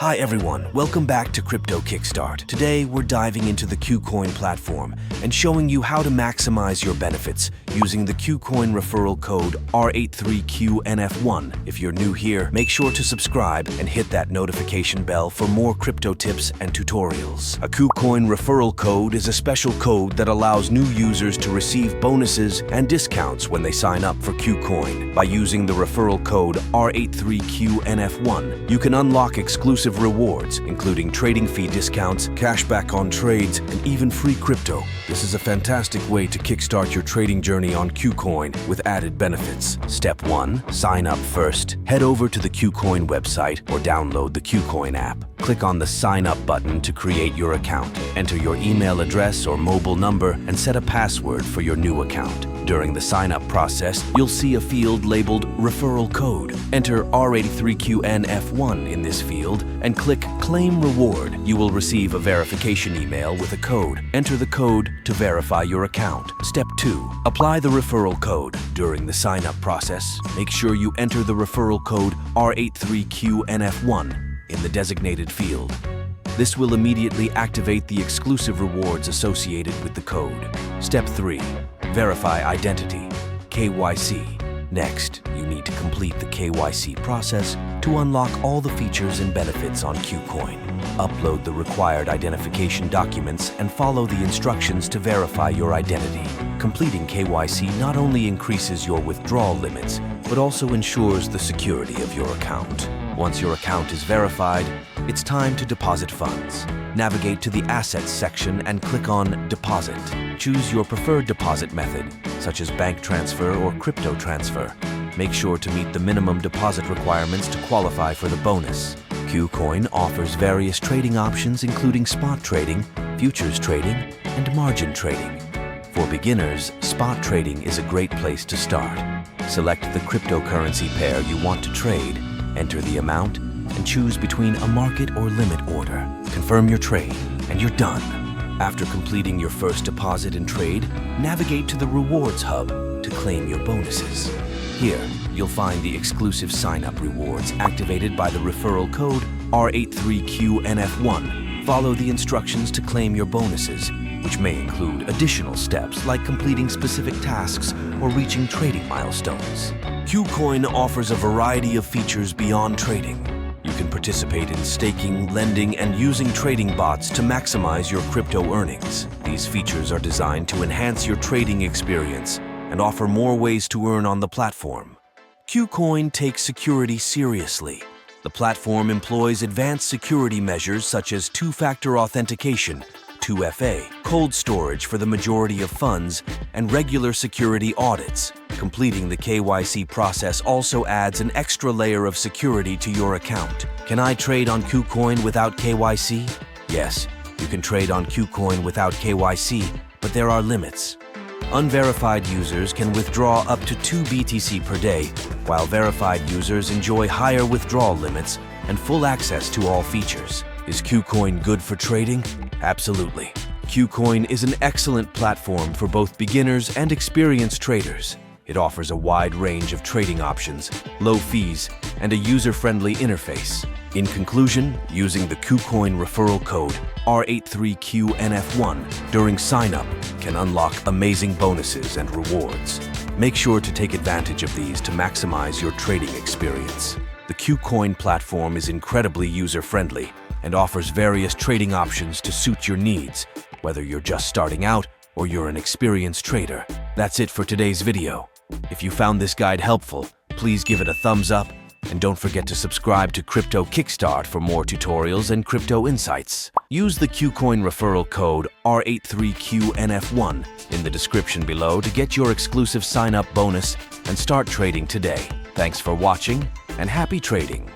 Hi everyone, welcome back to Crypto Kickstart. Today we're diving into the KuCoin platform and showing you how to maximize your benefits using the KuCoin Referral Code r83QNF1. If you're new here, make sure to subscribe and hit that notification bell for more crypto tips and tutorials. A KuCoin Referral Code is a special code that allows new users to receive bonuses and discounts when they sign up for KuCoin. By using the referral code r83QNF1, you can unlock exclusive rewards, including trading fee discounts, cashback on trades, and even free crypto. This is a fantastic way to kickstart your trading journey on KuCoin with added benefits. Step 1. Sign up first. Head over to the KuCoin website or download the KuCoin app. Click on the Sign Up button to create your account. Enter your email address or mobile number and set a password for your new account. During the sign-up process, you'll see a field labeled Referral Code. Enter r83QNF1 in this field and click Claim Reward. You will receive a verification email with a code. Enter the code to verify your account. Step 2. Apply the referral code. During the sign-up process, make sure you enter the referral code r83QNF1 in the designated field. This will immediately activate the exclusive rewards associated with the code. Step 3. Verify identity, KYC. Next, you need to complete the KYC process to unlock all the features and benefits on KuCoin. Upload the required identification documents and follow the instructions to verify your identity. Completing KYC not only increases your withdrawal limits, but also ensures the security of your account. Once your account is verified, it's time to deposit funds. Navigate to the Assets section and click on Deposit. Choose your preferred deposit method, such as bank transfer or crypto transfer. Make sure to meet the minimum deposit requirements to qualify for the bonus. KuCoin offers various trading options including spot trading, futures trading, and margin trading. For beginners, spot trading is a great place to start. Select the cryptocurrency pair you want to trade, enter the amount, and choose between a market or limit order. Confirm your trade, and you're done. After completing your first deposit and trade, navigate to the Rewards Hub to claim your bonuses. Here, you'll find the exclusive sign-up rewards activated by the referral code r83QNF1. Follow the instructions to claim your bonuses, which may include additional steps like completing specific tasks or reaching trading milestones. KuCoin offers a variety of features beyond trading. You can participate in staking, lending, and using trading bots to maximize your crypto earnings. These features are designed to enhance your trading experience and offer more ways to earn on the platform. KuCoin takes security seriously. The platform employs advanced security measures such as two-factor authentication, 2FA, cold storage for the majority of funds, and regular security audits. Completing the KYC process also adds an extra layer of security to your account. Can I trade on KuCoin without KYC? Yes, you can trade on KuCoin without KYC, but there are limits. Unverified users can withdraw up to 2 BTC per day, while verified users enjoy higher withdrawal limits and full access to all features. Is KuCoin good for trading? Absolutely. KuCoin is an excellent platform for both beginners and experienced traders. It offers a wide range of trading options, low fees, and a user-friendly interface. In conclusion, using the KuCoin referral code r83QNF1 during sign-up can unlock amazing bonuses and rewards. Make sure to take advantage of these to maximize your trading experience. The KuCoin platform is incredibly user-friendly and offers various trading options to suit your needs, whether you're just starting out or you're an experienced trader. That's it for today's video. If you found this guide helpful, please give it a thumbs up, and don't forget to subscribe to Crypto Kickstart for more tutorials and crypto insights. Use the KuCoin referral code r83QNF1 in the description below to get your exclusive sign-up bonus and start trading today. Thanks for watching, and happy trading!